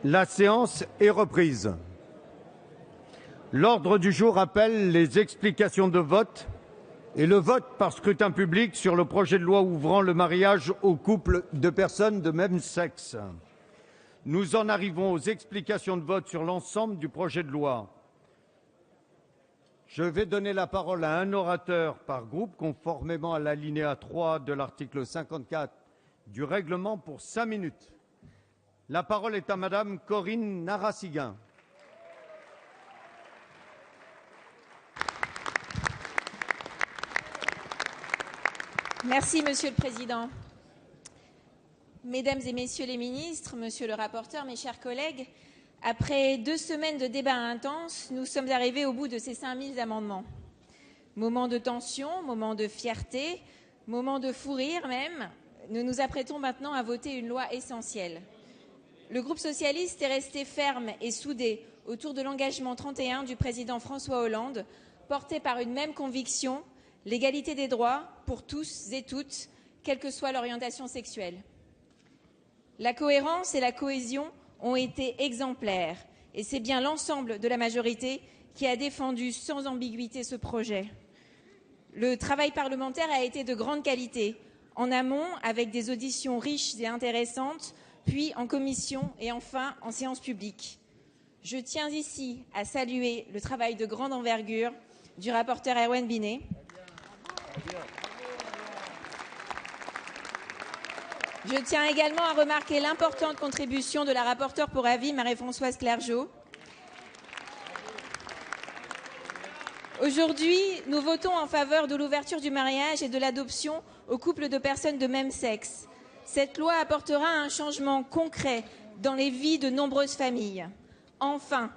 La séance est reprise. L'ordre du jour appelle les explications de vote et le vote par scrutin public sur le projet de loi ouvrant le mariage aux couples de personnes de même sexe. Nous en arrivons aux explications de vote sur l'ensemble du projet de loi. Je vais donner la parole à un orateur par groupe, conformément à l'alinéa 3 de l'article 54 du règlement, pour 5 minutes. La parole est à Madame Corinne Narassiguin. Merci, Monsieur le Président. Mesdames et Messieurs les ministres, Monsieur le rapporteur, mes chers collègues, après 2 semaines de débats intenses, nous sommes arrivés au bout de ces 5000 amendements. Moment de tension, moment de fierté, moment de fou rire même, nous nous apprêtons maintenant à voter une loi essentielle. Le groupe socialiste est resté ferme et soudé autour de l'engagement 31 du président François Hollande, porté par une même conviction, l'égalité des droits pour tous et toutes, quelle que soit l'orientation sexuelle. La cohérence et la cohésion ont été exemplaires et c'est bien l'ensemble de la majorité qui a défendu sans ambiguïté ce projet. Le travail parlementaire a été de grande qualité, en amont avec des auditions riches et intéressantes, puis en commission et enfin en séance publique. Je tiens ici à saluer le travail de grande envergure du rapporteur Erwan Binet. Je tiens également à remarquer l'importante contribution de la rapporteure pour avis, Marie-Françoise Clergeot. Aujourd'hui, nous votons en faveur de l'ouverture du mariage et de l'adoption aux couples de personnes de même sexe. Cette loi apportera un changement concret dans les vies de nombreuses familles. Enfin,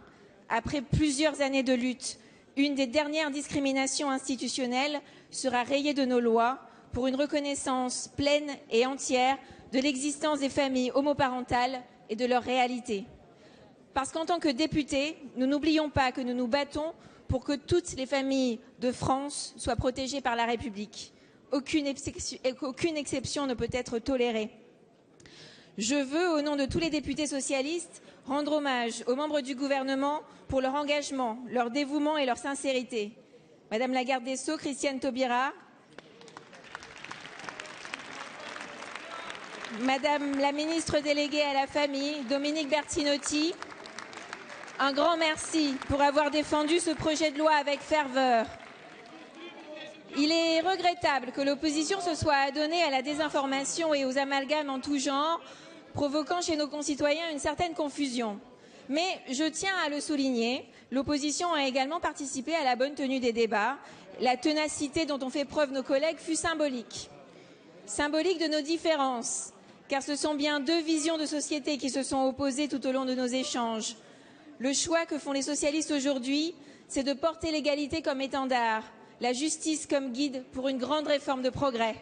après plusieurs années de lutte, une des dernières discriminations institutionnelles sera rayée de nos lois pour une reconnaissance pleine et entière de l'existence des familles homoparentales et de leur réalité. Parce qu'en tant que députés, nous n'oublions pas que nous nous battons pour que toutes les familles de France soient protégées par la République. Aucune exception ne peut être tolérée. Je veux, au nom de tous les députés socialistes, rendre hommage aux membres du gouvernement pour leur engagement, leur dévouement et leur sincérité. Madame la garde des Sceaux, Christiane Taubira, Madame la ministre déléguée à la Famille, Dominique Bertinotti, un grand merci pour avoir défendu ce projet de loi avec ferveur. Il est regrettable que l'opposition se soit adonnée à la désinformation et aux amalgames en tout genre, provoquant chez nos concitoyens une certaine confusion. Mais je tiens à le souligner, l'opposition a également participé à la bonne tenue des débats. La ténacité dont ont fait preuve nos collègues fut symbolique. Symbolique de nos différences, car ce sont bien 2 visions de société qui se sont opposées tout au long de nos échanges. Le choix que font les socialistes aujourd'hui, c'est de porter l'égalité comme étendard, la justice comme guide pour une grande réforme de progrès.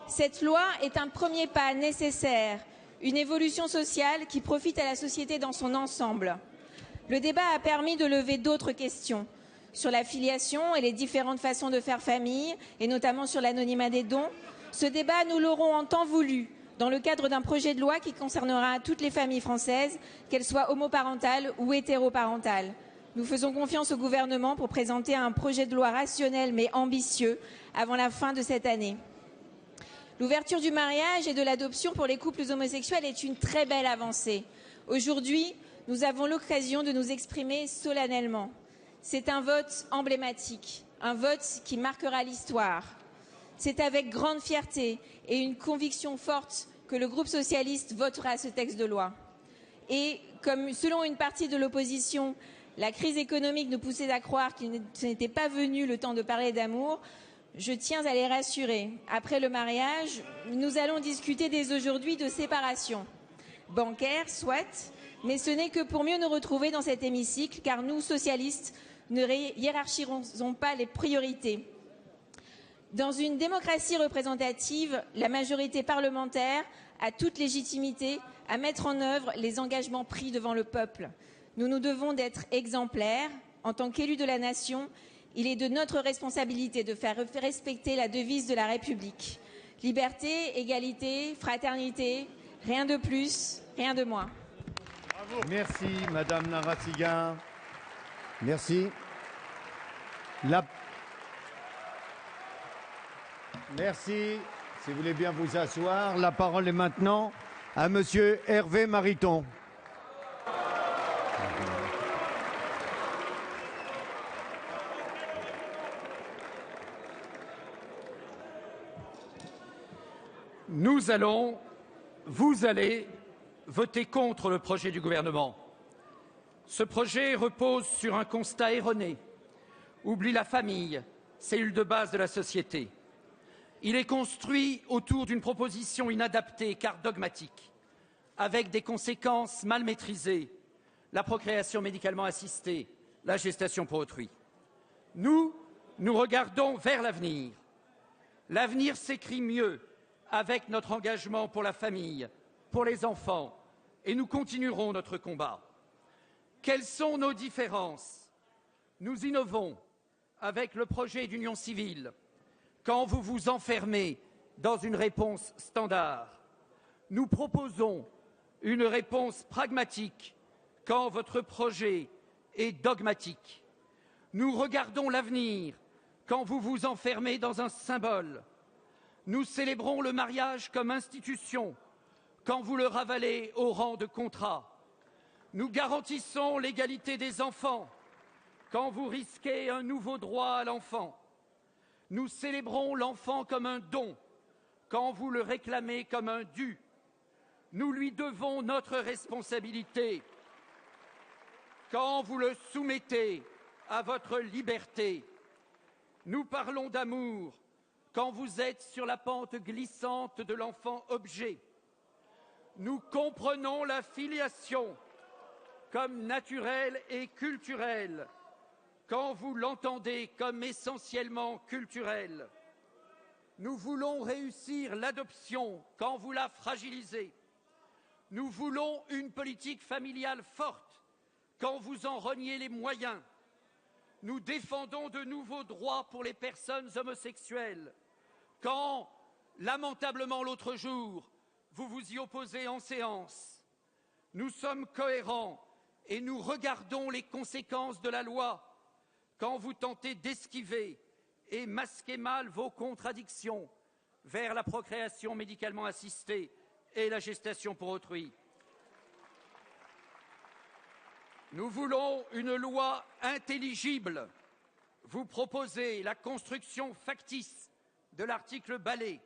Cette loi est un premier pas nécessaire, une évolution sociale qui profite à la société dans son ensemble. Le débat a permis de lever d'autres questions sur la filiation et les différentes façons de faire famille, et notamment sur l'anonymat des dons. Ce débat, nous l'aurons en temps voulu, dans le cadre d'un projet de loi qui concernera toutes les familles françaises, qu'elles soient homoparentales ou hétéroparentales. Nous faisons confiance au gouvernement pour présenter un projet de loi rationnel mais ambitieux avant la fin de cette année. L'ouverture du mariage et de l'adoption pour les couples homosexuels est une très belle avancée. Aujourd'hui, nous avons l'occasion de nous exprimer solennellement. C'est un vote emblématique, un vote qui marquera l'histoire. C'est avec grande fierté et une conviction forte que le groupe socialiste votera ce texte de loi. Et comme selon une partie de l'opposition, la crise économique nous poussait à croire qu'il n'était pas venu le temps de parler d'amour, je tiens à les rassurer. Après le mariage, nous allons discuter dès aujourd'hui de séparation. Bancaire, soit, mais ce n'est que pour mieux nous retrouver dans cet hémicycle, car nous, socialistes, ne hiérarchisons pas les priorités. Dans une démocratie représentative, la majorité parlementaire a toute légitimité à mettre en œuvre les engagements pris devant le peuple. Nous nous devons d'être exemplaires. En tant qu'élus de la nation, il est de notre responsabilité de faire respecter la devise de la République. Liberté, égalité, fraternité, rien de plus, rien de moins. Merci, Madame Narassiguin. Merci. Merci. Si vous voulez bien vous asseoir, la parole est maintenant à Monsieur Hervé Mariton. Vous allez voter contre le projet du gouvernement. Ce projet repose sur un constat erroné, oublie la famille, cellule de base de la société. Il est construit autour d'une proposition inadaptée car dogmatique, avec des conséquences mal maîtrisées, la procréation médicalement assistée, la gestation pour autrui. Nous regardons vers l'avenir. L'avenir s'écrit mieux avec notre engagement pour la famille, pour les enfants, et nous continuerons notre combat. Quelles sont nos différences? Nous innovons avec le projet d'union civile. Quand vous vous enfermez dans une réponse standard, nous proposons une réponse pragmatique quand votre projet est dogmatique. Nous regardons l'avenir quand vous vous enfermez dans un symbole. Nous célébrons le mariage comme institution quand vous le ravalez au rang de contrat. Nous garantissons l'égalité des enfants quand vous risquez un nouveau droit à l'enfant. Nous célébrons l'enfant comme un don quand vous le réclamez comme un dû. Nous lui devons notre responsabilité quand vous le soumettez à votre liberté. Nous parlons d'amour quand vous êtes sur la pente glissante de l'enfant objet. Nous comprenons la filiation comme naturelle et culturelle quand vous l'entendez comme essentiellement culturelle. Nous voulons réussir l'adoption quand vous la fragilisez. Nous voulons une politique familiale forte quand vous en reniez les moyens. Nous défendons de nouveaux droits pour les personnes homosexuelles quand, lamentablement l'autre jour, vous vous y opposez en séance. Nous sommes cohérents et nous regardons les conséquences de la loi quand vous tentez d'esquiver et masquer mal vos contradictions vers la procréation médicalement assistée et la gestation pour autrui. Nous voulons une loi intelligible. Vous proposez la construction factice de l'article Balai.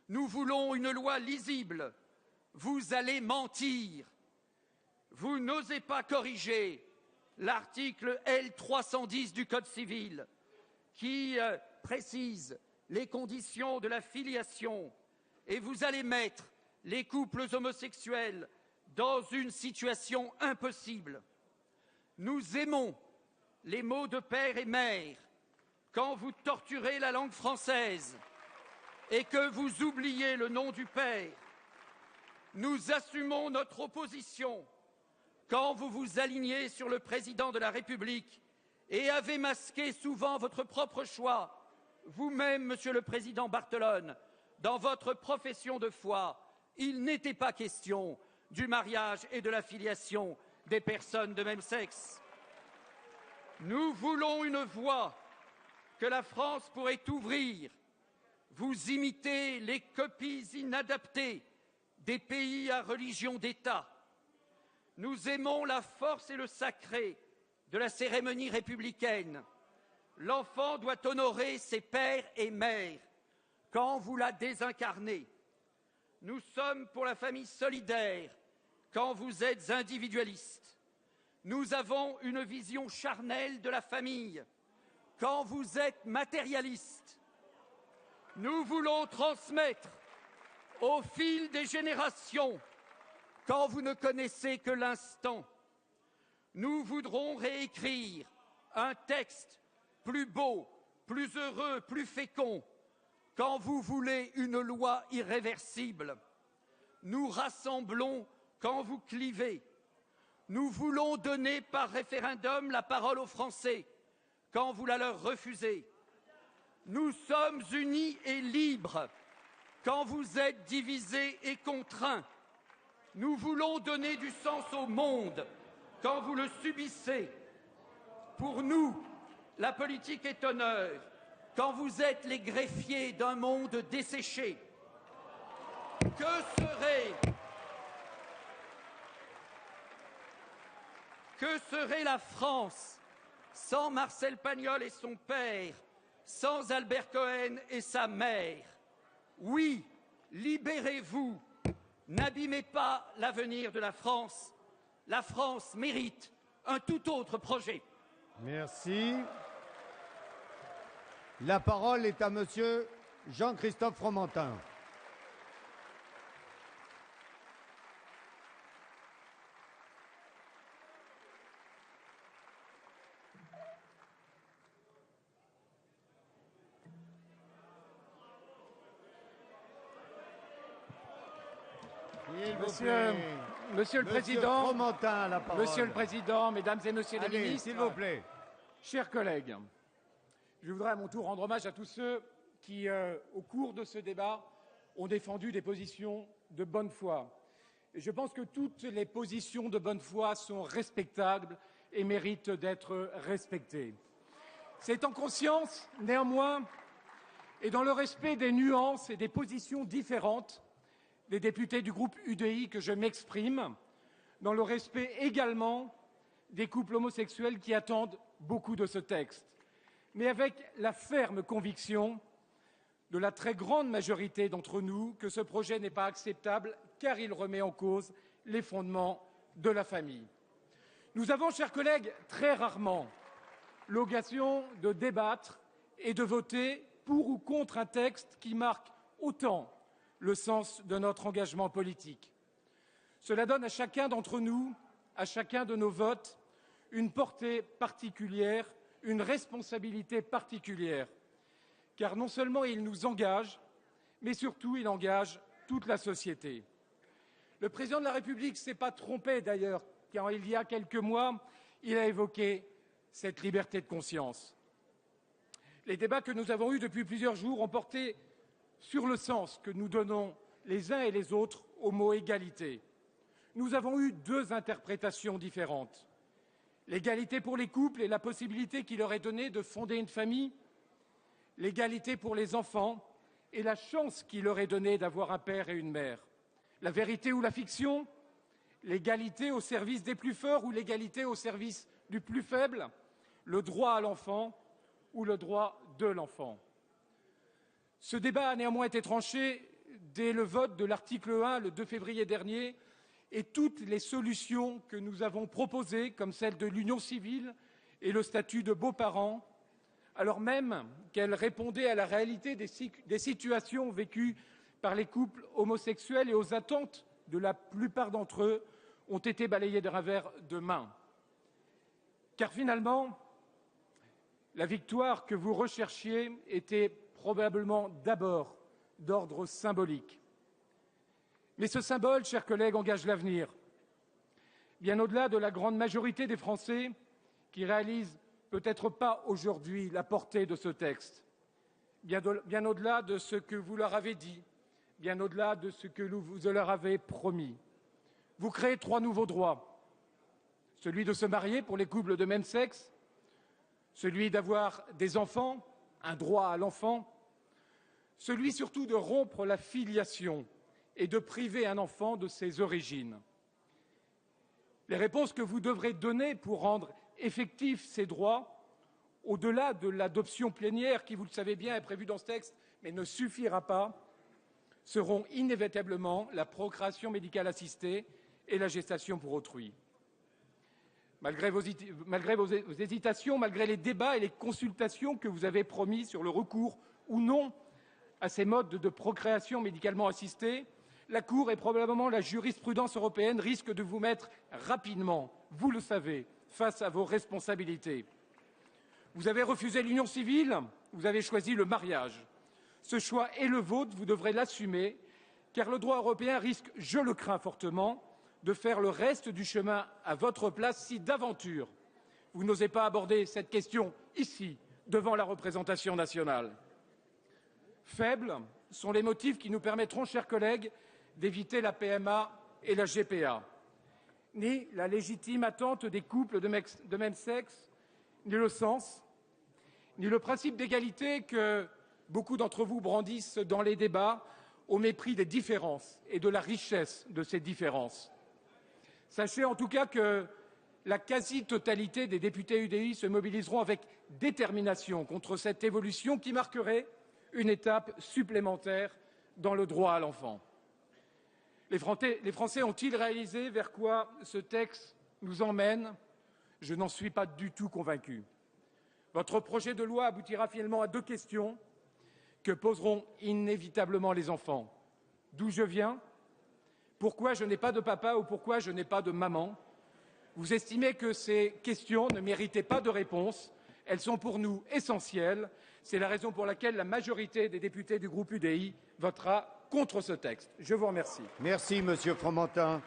Nous voulons une loi lisible. Vous allez mentir. Vous n'osez pas corriger l'article L310 du Code civil qui précise les conditions de la filiation et vous allez mettre les couples homosexuels dans une situation impossible. Nous aimons les mots de père et mère quand vous torturez la langue française et que vous oubliez le nom du père. Nous assumons notre opposition quand vous vous alignez sur le président de la République et avez masqué souvent votre propre choix, vous-même, Monsieur le Président Barthelone, dans votre profession de foi, il n'était pas question du mariage et de la filiation des personnes de même sexe. Nous voulons une voie que la France pourrait ouvrir. Vous imitez les copies inadaptées des pays à religion d'État. Nous aimons la force et le sacré de la cérémonie républicaine. L'enfant doit honorer ses pères et mères quand vous la désincarnez. Nous sommes pour la famille solidaire quand vous êtes individualiste. Nous avons une vision charnelle de la famille quand vous êtes matérialiste. Nous voulons transmettre au fil des générations quand vous ne connaissez que l'instant. Nous voudrons réécrire un texte plus beau, plus heureux, plus fécond quand vous voulez une loi irréversible. Nous rassemblons quand vous clivez. Nous voulons donner par référendum la parole aux Français quand vous la leur refusez. Nous sommes unis et libres quand vous êtes divisés et contraints. Nous voulons donner du sens au monde quand vous le subissez. Pour nous, la politique est honneur quand vous êtes les greffiers d'un monde desséché. Que serait la France sans Marcel Pagnol et son père, sans Albert Cohen et sa mère? Oui, libérez-vous, n'abîmez pas l'avenir de la France. La France mérite un tout autre projet. Merci. La parole est à monsieur Jean-Christophe Fromentin. Monsieur le Président, Fromentin, la parole. Monsieur le Président, Mesdames et Messieurs les ministres, s'il vous plaît. chers collègues, je voudrais à mon tour rendre hommage à tous ceux qui, au cours de ce débat, ont défendu des positions de bonne foi. Et je pense que toutes les positions de bonne foi sont respectables et méritent d'être respectées. C'est en conscience, néanmoins, et dans le respect des nuances et des positions différentes des députés du groupe UDI que je m'exprime, dans le respect également des couples homosexuels qui attendent beaucoup de ce texte, mais avec la ferme conviction de la très grande majorité d'entre nous que ce projet n'est pas acceptable car il remet en cause les fondements de la famille. Nous avons, chers collègues, très rarement l'occasion de débattre et de voter pour ou contre un texte qui marque autant le sens de notre engagement politique. Cela donne à chacun d'entre nous, à chacun de nos votes, une portée particulière, une responsabilité particulière, car non seulement il nous engage, mais surtout il engage toute la société. Le président de la République ne s'est pas trompé d'ailleurs, car il y a quelques mois, il a évoqué cette liberté de conscience. Les débats que nous avons eus depuis plusieurs jours ont porté sur le sens que nous donnons les uns et les autres au mot égalité. Nous avons eu deux interprétations différentes. L'égalité pour les couples et la possibilité qui leur est donnée de fonder une famille, l'égalité pour les enfants et la chance qui leur est donnée d'avoir un père et une mère. La vérité ou la fiction, l'égalité au service des plus forts ou l'égalité au service du plus faible, le droit à l'enfant ou le droit de l'enfant. Ce débat a néanmoins été tranché dès le vote de l'article 1 le 2 février dernier et toutes les solutions que nous avons proposées, comme celle de l'union civile et le statut de beaux-parents, alors même qu'elles répondaient à la réalité des situations vécues par les couples homosexuels et aux attentes de la plupart d'entre eux, ont été balayées d'un revers de main. Car finalement, la victoire que vous recherchiez était probablement d'abord d'ordre symbolique. Mais ce symbole, chers collègues, engage l'avenir. Bien au-delà de la grande majorité des Français qui réalisent peut-être pas aujourd'hui la portée de ce texte, bien au-delà de ce que vous leur avez dit, bien au-delà de ce que vous leur avez promis. Vous créez 3 nouveaux droits. Celui de se marier pour les couples de même sexe, celui d'avoir des enfants, un droit à l'enfant, celui surtout de rompre la filiation et de priver un enfant de ses origines. Les réponses que vous devrez donner pour rendre effectifs ces droits, au-delà de l'adoption plénière qui, vous le savez bien, est prévue dans ce texte, mais ne suffira pas, seront inévitablement la procréation médicale assistée et la gestation pour autrui. Malgré vos hésitations, malgré les débats et les consultations que vous avez promis sur le recours ou non à ces modes de procréation médicalement assistée, la Cour et probablement la jurisprudence européenne risquent de vous mettre rapidement, vous le savez, face à vos responsabilités. Vous avez refusé l'union civile, vous avez choisi le mariage. Ce choix est le vôtre, vous devrez l'assumer, car le droit européen risque, je le crains fortement, de faire le reste du chemin à votre place si d'aventure vous n'osez pas aborder cette question ici, devant la représentation nationale. Faibles sont les motifs qui nous permettront, chers collègues, d'éviter la PMA et la GPA, ni la légitime attente des couples de même sexe, ni le sens, ni le principe d'égalité que beaucoup d'entre vous brandissent dans les débats au mépris des différences et de la richesse de ces différences. Sachez en tout cas que la quasi-totalité des députés UDI se mobiliseront avec détermination contre cette évolution qui marquerait une étape supplémentaire dans le droit à l'enfant. Les Français ont-ils réalisé vers quoi ce texte nous emmène? Je n'en suis pas du tout convaincu. Votre projet de loi aboutira finalement à deux questions que poseront inévitablement les enfants. D'où je viens? Pourquoi je n'ai pas de papa ou pourquoi je n'ai pas de maman? Vous estimez que ces questions ne méritaient pas de réponse. Elles sont pour nous essentielles. C'est la raison pour laquelle la majorité des députés du groupe UDI votera contre ce texte. Je vous remercie. Merci, Monsieur Fromentin.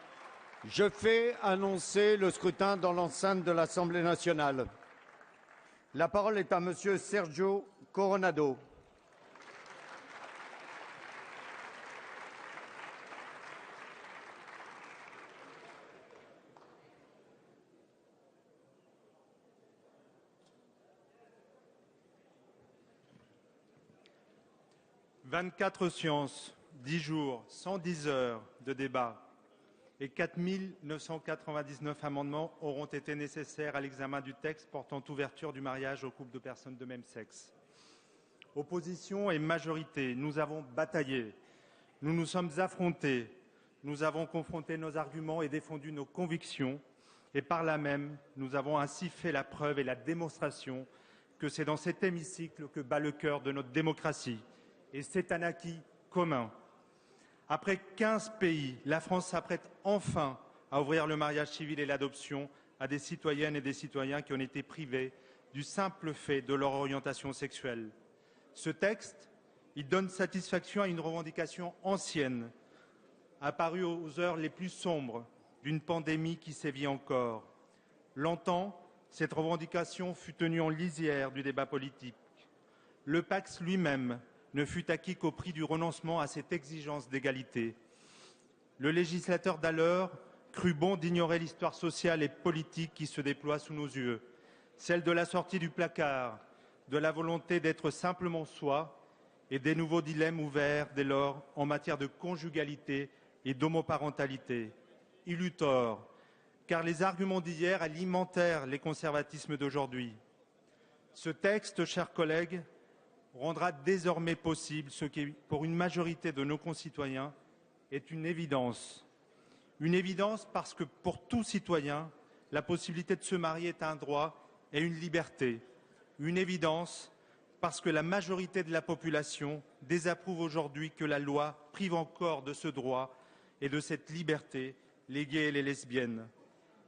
Je fais annoncer le scrutin dans l'enceinte de l'Assemblée nationale. La parole est à Monsieur Sergio Coronado. « 24 séances, 10 jours, 110 heures de débat et 4 999 amendements auront été nécessaires à l'examen du texte portant ouverture du mariage aux couples de personnes de même sexe. Opposition et majorité, nous avons bataillé, nous nous sommes affrontés, nous avons confronté nos arguments et défendu nos convictions et par là même, nous avons ainsi fait la preuve et la démonstration que c'est dans cet hémicycle que bat le cœur de notre démocratie. Et c'est un acquis commun. Après 15 pays, la France s'apprête enfin à ouvrir le mariage civil et l'adoption à des citoyennes et des citoyens qui ont été privés du simple fait de leur orientation sexuelle. Ce texte, il donne satisfaction à une revendication ancienne, apparue aux heures les plus sombres d'une pandémie qui sévit encore. Longtemps, cette revendication fut tenue en lisière du débat politique. Le Pacs lui-même ne fut acquis qu'au prix du renoncement à cette exigence d'égalité. Le législateur d'alors crut bon d'ignorer l'histoire sociale et politique qui se déploie sous nos yeux, celle de la sortie du placard, de la volonté d'être simplement soi et des nouveaux dilemmes ouverts dès lors en matière de conjugalité et d'homoparentalité. Il eut tort, car les arguments d'hier alimentèrent les conservatismes d'aujourd'hui. Ce texte, chers collègues, rendra désormais possible ce qui, pour une majorité de nos concitoyens, est une évidence. Une évidence parce que pour tout citoyen, la possibilité de se marier est un droit et une liberté. Une évidence parce que la majorité de la population désapprouve aujourd'hui que la loi prive encore de ce droit et de cette liberté les gays et les lesbiennes.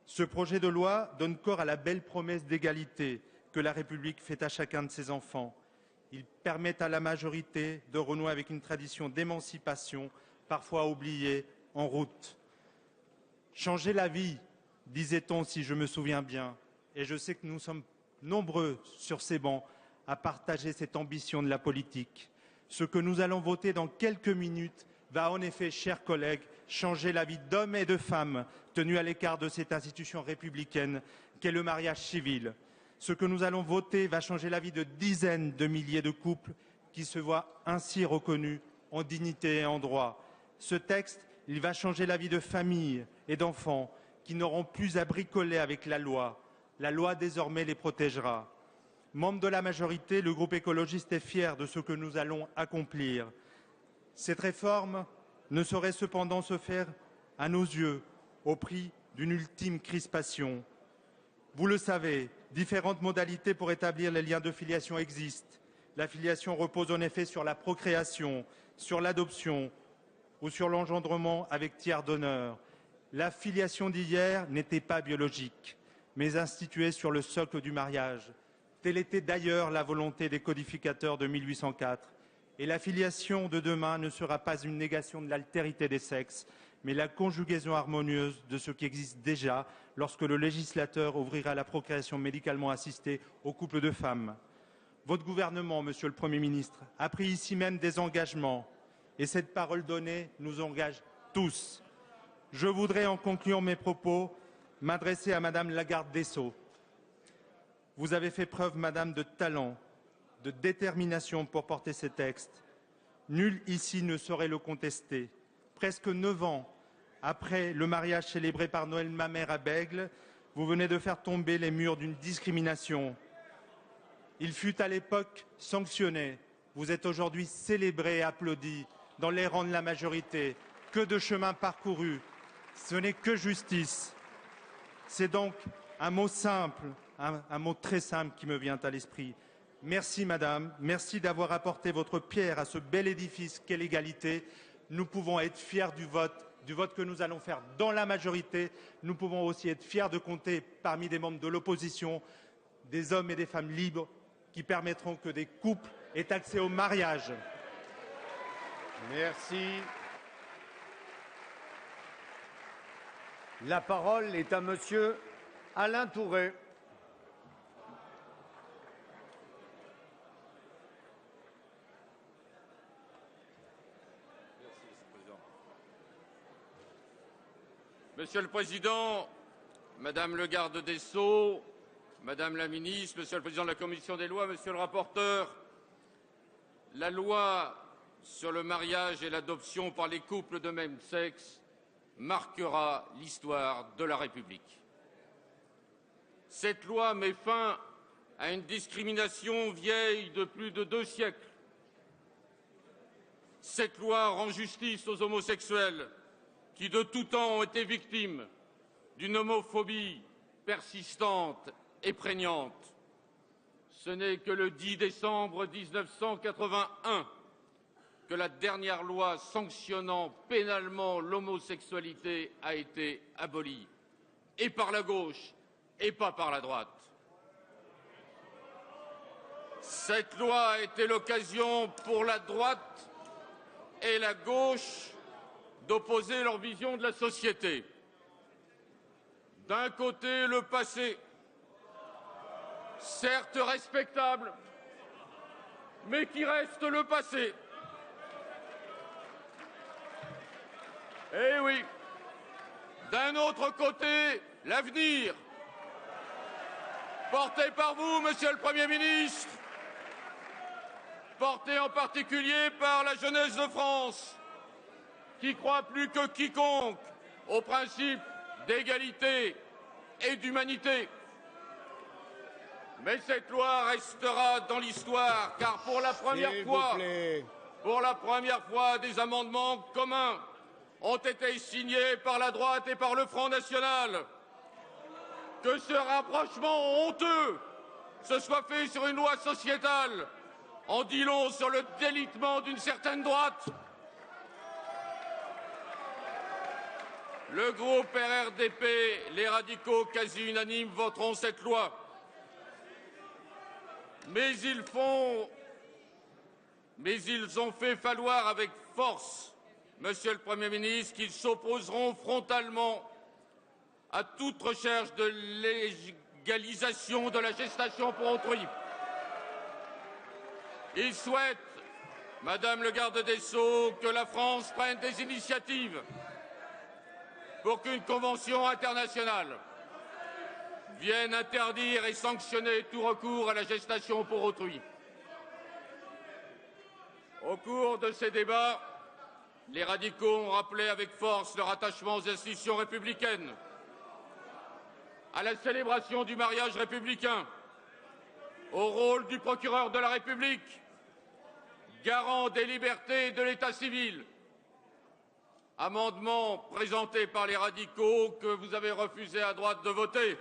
Ce projet de loi donne corps à la belle promesse d'égalité que la République fait à chacun de ses enfants. Il permet à la majorité de renouer avec une tradition d'émancipation, parfois oubliée, en route. Changer la vie, disait-on si je me souviens bien, et je sais que nous sommes nombreux sur ces bancs à partager cette ambition de la politique. Ce que nous allons voter dans quelques minutes va en effet, chers collègues, changer la vie d'hommes et de femmes tenus à l'écart de cette institution républicaine qu'est le mariage civil. Ce que nous allons voter va changer la vie de dizaines de milliers de couples qui se voient ainsi reconnus en dignité et en droit. Ce texte, il va changer la vie de familles et d'enfants qui n'auront plus à bricoler avec la loi. La loi désormais les protégera. Membre de la majorité, le groupe écologiste est fier de ce que nous allons accomplir. Cette réforme ne saurait cependant se faire à nos yeux au prix d'une ultime crispation. Vous le savez, différentes modalités pour établir les liens de filiation existent. La filiation repose en effet sur la procréation, sur l'adoption ou sur l'engendrement avec tiers donneur. La filiation d'hier n'était pas biologique, mais instituée sur le socle du mariage. Telle était d'ailleurs la volonté des codificateurs de 1804. Et la filiation de demain ne sera pas une négation de l'altérité des sexes, mais la conjugaison harmonieuse de ce qui existe déjà lorsque le législateur ouvrira la procréation médicalement assistée aux couples de femmes. Votre gouvernement, Monsieur le Premier ministre, a pris ici même des engagements et cette parole donnée nous engage tous. Je voudrais, en concluant mes propos, m'adresser à Madame la garde des Sceaux. Vous avez fait preuve, Madame, de talent, de détermination pour porter ces textes. Nul ici ne saurait le contester. Presque 9 ans après le mariage célébré par Noël Mamère à Bègles, vous venez de faire tomber les murs d'une discrimination. Il fut à l'époque sanctionné. Vous êtes aujourd'hui célébré et applaudi dans les rangs de la majorité. Que de chemin parcouru. Ce n'est que justice. C'est donc un mot simple, un mot très simple qui me vient à l'esprit. Merci, Madame. Merci d'avoir apporté votre pierre à ce bel édifice qu'est l'égalité. Nous pouvons être fiers du vote que nous allons faire dans la majorité. Nous pouvons aussi être fiers de compter parmi des membres de l'opposition des hommes et des femmes libres qui permettront que des couples aient accès au mariage. Merci. La parole est à Monsieur Alain Tourret. Monsieur le Président, Madame le garde des Sceaux, Madame la ministre, Monsieur le Président de la Commission des lois, Monsieur le rapporteur, la loi sur le mariage et l'adoption par les couples de même sexe marquera l'histoire de la République. Cette loi met fin à une discrimination vieille de plus de 2 siècles. Cette loi rend justice aux homosexuels qui de tout temps ont été victimes d'une homophobie persistante et prégnante. Ce n'est que le 10 décembre 1981 que la dernière loi sanctionnant pénalement l'homosexualité a été abolie, et par la gauche et pas par la droite. Cette loi a été l'occasion pour la droite et la gauche d'opposer leur vision de la société. D'un côté, le passé, certes respectable, mais qui reste le passé. Eh oui. D'un autre côté, l'avenir, porté par vous, Monsieur le Premier ministre, porté en particulier par la jeunesse de France, qui croit plus que quiconque au principe d'égalité et d'humanité. Mais cette loi restera dans l'histoire, car pour la première fois, des amendements communs ont été signés par la droite et par le Front National. Que ce rapprochement honteux se soit fait sur une loi sociétale en dit long sur le délitement d'une certaine droite. Le groupe RRDP, les radicaux quasi unanimes voteront cette loi. Mais ils ont fait valoir avec force, Monsieur le Premier ministre, qu'ils s'opposeront frontalement à toute recherche de légalisation de la gestation pour autrui. Ils souhaitent, Madame le garde des Sceaux, que la France prenne des initiatives pour qu'une convention internationale vienne interdire et sanctionner tout recours à la gestation pour autrui. Au cours de ces débats, les radicaux ont rappelé avec force leur attachement aux institutions républicaines, à la célébration du mariage républicain, au rôle du procureur de la République, garant des libertés et de l'état civil. Amendement présenté par les radicaux que vous avez refusé à droite de voter.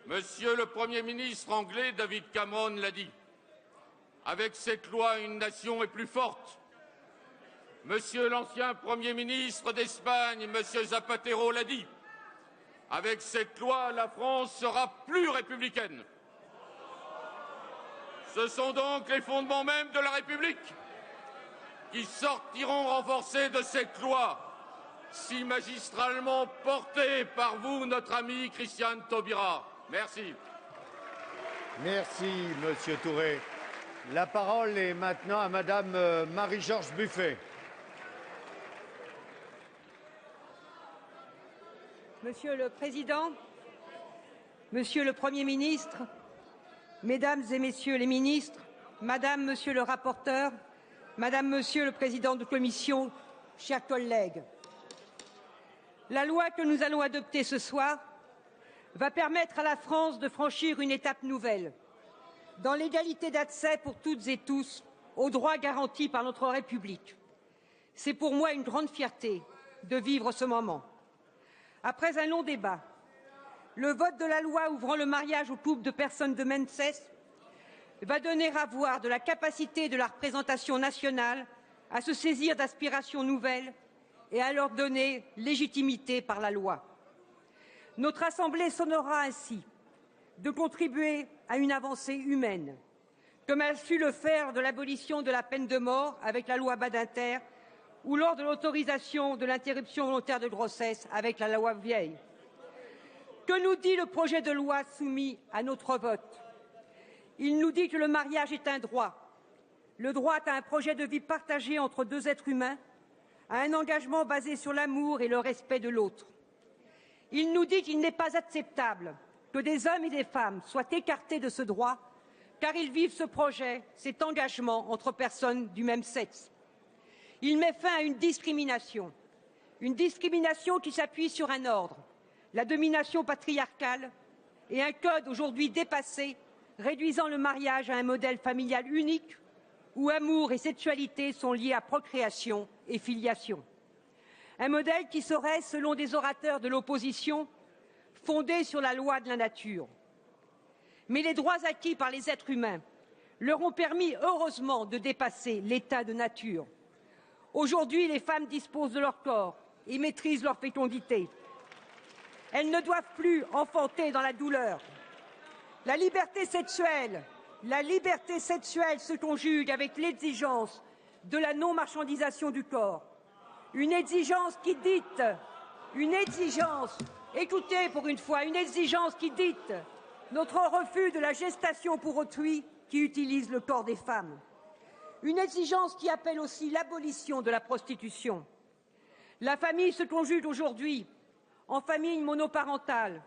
Monsieur le Premier ministre anglais David Cameron l'a dit. Avec cette loi, une nation est plus forte. Monsieur l'ancien Premier ministre d'Espagne, Monsieur Zapatero l'a dit. Avec cette loi, la France sera plus républicaine. Ce sont donc les fondements mêmes de la République qui sortiront renforcés de cette loi, si magistralement portée par vous, notre ami Christiane Taubira. Merci. Merci, Monsieur Touré. La parole est maintenant à Madame Marie-Georges Buffet. Monsieur le Président, Monsieur le Premier ministre, Mesdames et Messieurs les ministres, Madame, Monsieur le rapporteur, Madame, Monsieur le Président de Commission, chers collègues, la loi que nous allons adopter ce soir va permettre à la France de franchir une étape nouvelle dans l'égalité d'accès pour toutes et tous aux droits garantis par notre République. C'est pour moi une grande fierté de vivre ce moment. Après un long débat, le vote de la loi ouvrant le mariage aux couples de personnes de même sexe va donner à voir de la capacité de la représentation nationale à se saisir d'aspirations nouvelles et à leur donner légitimité par la loi. Notre Assemblée s'honorera ainsi de contribuer à une avancée humaine, comme elle a su le faire de l'abolition de la peine de mort avec la loi Badinter ou lors de l'autorisation de l'interruption volontaire de grossesse avec la loi Veil. Que nous dit le projet de loi soumis à notre vote? Il nous dit que le mariage est un droit, le droit à un projet de vie partagé entre deux êtres humains, à un engagement basé sur l'amour et le respect de l'autre. Il nous dit qu'il n'est pas acceptable que des hommes et des femmes soient écartés de ce droit, car ils vivent ce projet, cet engagement entre personnes du même sexe. Il met fin à une discrimination qui s'appuie sur un ordre, la domination patriarcale, et un code aujourd'hui dépassé, réduisant le mariage à un modèle familial unique, où amour et sexualité sont liés à procréation et filiation. Un modèle qui serait, selon des orateurs de l'opposition, fondé sur la loi de la nature. Mais les droits acquis par les êtres humains leur ont permis, heureusement, de dépasser l'état de nature. Aujourd'hui, les femmes disposent de leur corps et maîtrisent leur fécondité. Elles ne doivent plus enfanter dans la douleur. La liberté sexuelle se conjugue avec l'exigence de la non-marchandisation du corps. Une exigence qui dicte, écoutez pour une fois, une exigence qui dicte notre refus de la gestation pour autrui qui utilise le corps des femmes. Une exigence qui appelle aussi l'abolition de la prostitution. La famille se conjugue aujourd'hui en famille monoparentale,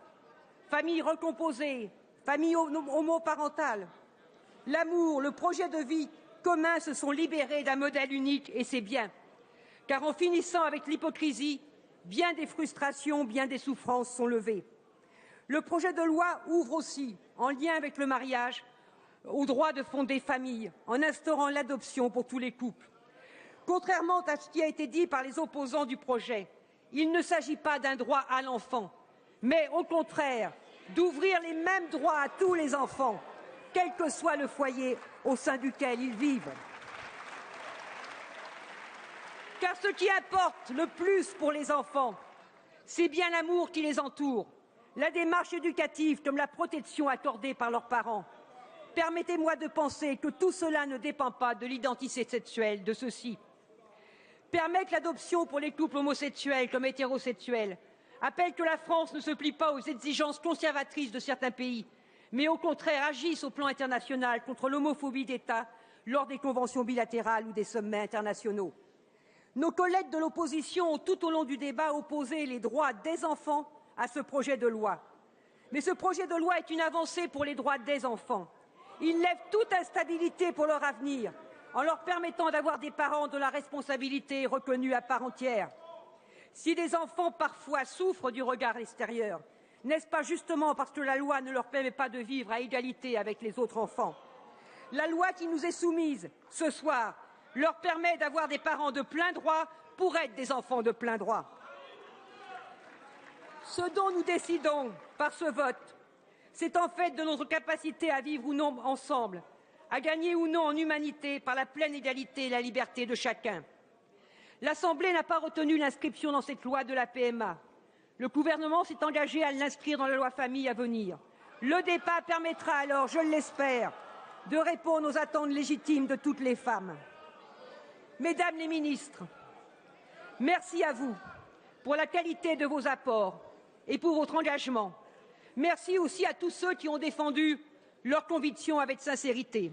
famille recomposée, famille homoparentale. L'amour, le projet de vie commun se sont libérés d'un modèle unique et c'est bien. Car en finissant avec l'hypocrisie, bien des frustrations, bien des souffrances sont levées. Le projet de loi ouvre aussi, en lien avec le mariage, au droit de fonder famille, en instaurant l'adoption pour tous les couples. Contrairement à ce qui a été dit par les opposants du projet, il ne s'agit pas d'un droit à l'enfant, mais au contraire d'ouvrir les mêmes droits à tous les enfants, quel que soit le foyer au sein duquel ils vivent. Car ce qui importe le plus pour les enfants, c'est bien l'amour qui les entoure, la démarche éducative comme la protection accordée par leurs parents. Permettez-moi de penser que tout cela ne dépend pas de l'identité sexuelle de ceux-ci. Permettre l'adoption pour les couples homosexuels comme hétérosexuels appelle que la France ne se plie pas aux exigences conservatrices de certains pays, mais au contraire agisse au plan international contre l'homophobie d'État lors des conventions bilatérales ou des sommets internationaux. Nos collègues de l'opposition ont tout au long du débat opposé les droits des enfants à ce projet de loi. Mais ce projet de loi est une avancée pour les droits des enfants. Il lève toute instabilité pour leur avenir, en leur permettant d'avoir des parents dont la responsabilité est reconnue à part entière. Si des enfants parfois souffrent du regard extérieur, n'est-ce pas justement parce que la loi ne leur permet pas de vivre à égalité avec les autres enfants? La loi qui nous est soumise ce soir leur permet d'avoir des parents de plein droit pour être des enfants de plein droit. Ce dont nous décidons par ce vote, c'est en fait de notre capacité à vivre ou non ensemble, à gagner ou non en humanité par la pleine égalité et la liberté de chacun. L'Assemblée n'a pas retenu l'inscription dans cette loi de la PMA. Le gouvernement s'est engagé à l'inscrire dans la loi famille à venir. Le débat permettra alors, je l'espère, de répondre aux attentes légitimes de toutes les femmes. Mesdames les ministres, merci à vous pour la qualité de vos apports et pour votre engagement. Merci aussi à tous ceux qui ont défendu leurs convictions avec sincérité.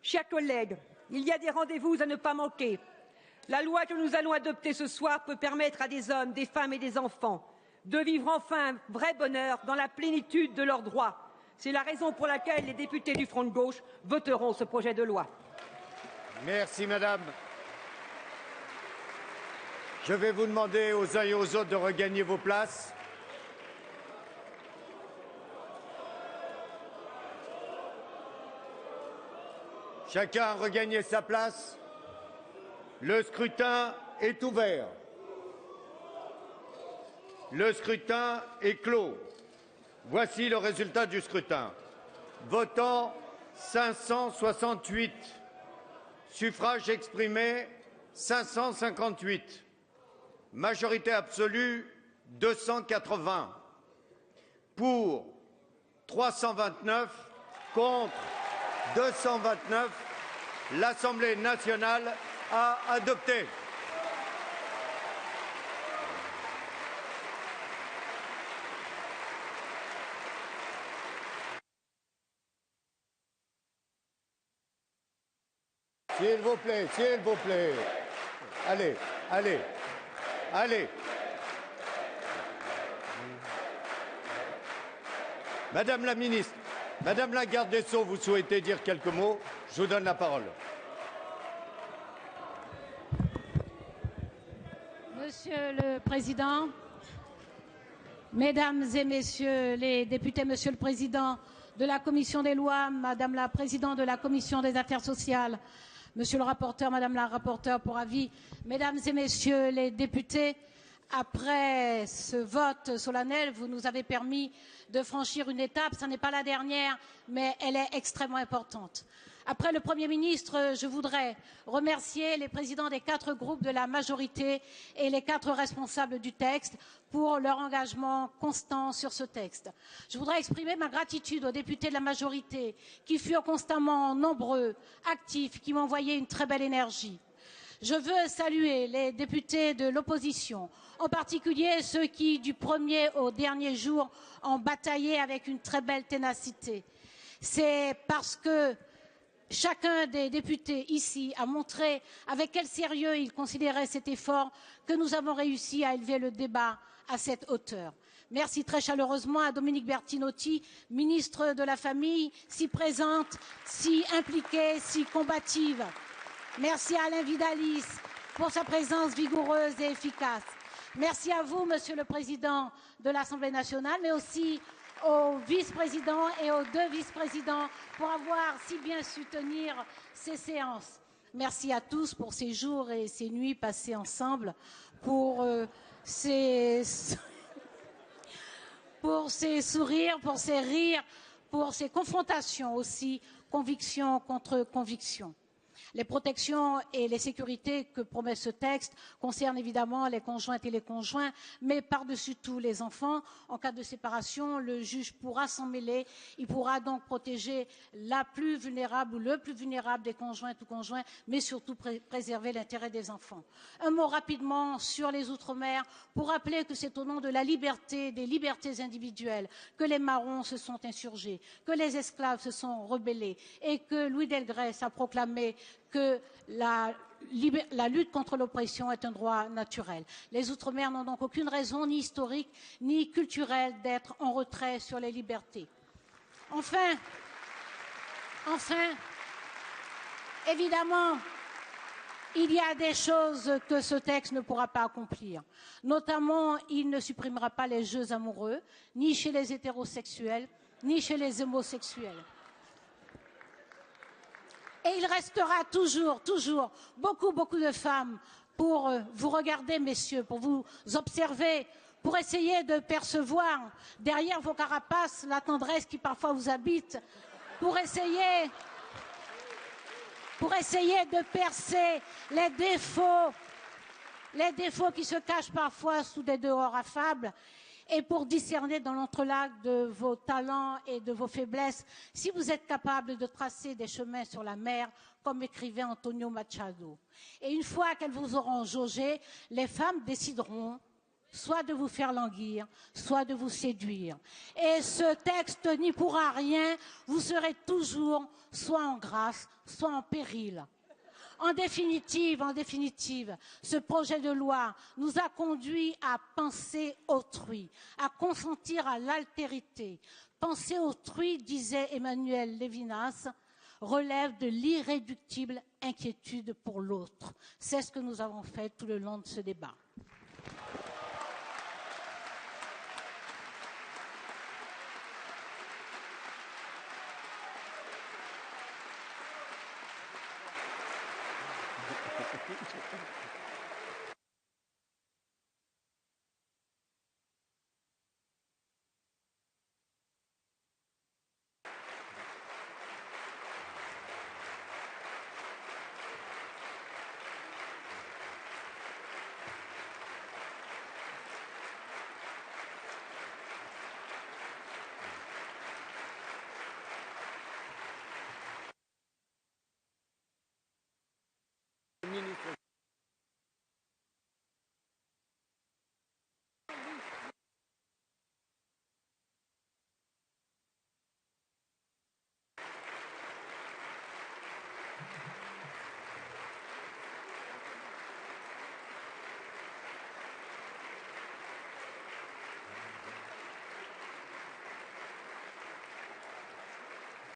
Chers collègues, il y a des rendez-vous à ne pas manquer. La loi que nous allons adopter ce soir peut permettre à des hommes, des femmes et des enfants de vivre enfin un vrai bonheur dans la plénitude de leurs droits. C'est la raison pour laquelle les députés du Front de gauche voteront ce projet de loi. Merci, madame. Je vais vous demander aux uns et aux autres de regagner vos places. Chacun a regagné sa place. Le scrutin est ouvert. Le scrutin est clos. Voici le résultat du scrutin. Votant 568. Suffrages exprimés 558. Majorité absolue 280. Pour 329. Contre 229. L'Assemblée nationale a adopté. S'il vous plaît, s'il vous plaît. Allez, allez, allez. Madame la ministre, Madame la garde des Sceaux, vous souhaitez dire quelques mots? Je vous donne la parole. Monsieur le Président, Mesdames et Messieurs les députés, Monsieur le Président de la Commission des lois, Madame la Présidente de la Commission des affaires sociales, Monsieur le rapporteur, Madame la rapporteure pour avis, Mesdames et Messieurs les députés, après ce vote solennel, vous nous avez permis de franchir une étape. Ce n'est pas la dernière, mais elle est extrêmement importante. Après le Premier ministre, je voudrais remercier les présidents des 4 groupes de la majorité et les 4 responsables du texte pour leur engagement constant sur ce texte. Je voudrais exprimer ma gratitude aux députés de la majorité qui furent constamment nombreux, actifs, qui m'envoyaient une très belle énergie. Je veux saluer les députés de l'opposition, en particulier ceux qui, du premier au dernier jour, ont bataillé avec une très belle ténacité. C'est parce que chacun des députés ici a montré avec quel sérieux il considérait cet effort que nous avons réussi à élever le débat à cette hauteur. Merci très chaleureusement à Dominique Bertinotti, ministre de la Famille, si présente, si impliquée, si combative. Merci à Alain Vidalis pour sa présence vigoureuse et efficace. Merci à vous, Monsieur le Président de l'Assemblée nationale, mais aussi aux vice-présidents et aux 2 vice-présidents pour avoir si bien su tenir ces séances. Merci à tous pour ces jours et ces nuits passées ensemble, pour ces sourires, pour ces rires, pour ces confrontations aussi, conviction contre conviction. Les protections et les sécurités que promet ce texte concernent évidemment les conjointes et les conjoints, mais par-dessus tout les enfants. En cas de séparation, le juge pourra s'en mêler. Il pourra donc protéger la plus vulnérable ou le plus vulnérable des conjointes ou conjoints, mais surtout préserver l'intérêt des enfants. Un mot rapidement sur les Outre-mer pour rappeler que c'est au nom de la liberté, des libertés individuelles, que les marrons se sont insurgés, que les esclaves se sont rebellés et que Louis Delgrès a proclamé que la lutte contre l'oppression est un droit naturel. Les Outre-mer n'ont donc aucune raison, ni historique, ni culturelle, d'être en retrait sur les libertés. Enfin, évidemment, il y a des choses que ce texte ne pourra pas accomplir. Notamment, il ne supprimera pas les jeux amoureux, ni chez les hétérosexuels, ni chez les homosexuels. Et il restera toujours beaucoup de femmes pour vous regarder, messieurs, pour vous observer, pour essayer de percevoir derrière vos carapaces la tendresse qui parfois vous habite, pour essayer de percer les défauts qui se cachent parfois sous des dehors affables, et pour discerner dans l'entrelac de vos talents et de vos faiblesses, si vous êtes capable de tracer des chemins sur la mer, comme écrivait Antonio Machado. Et une fois qu'elles vous auront jaugé, les femmes décideront soit de vous faire languir, soit de vous séduire. Et ce texte n'y pourra rien, vous serez toujours soit en grâce, soit en péril. En définitive, ce projet de loi nous a conduits à penser autrui, à consentir à l'altérité. Penser autrui, disait Emmanuel Lévinas, relève de l'irréductible inquiétude pour l'autre. C'est ce que nous avons fait tout le long de ce débat. Ministre.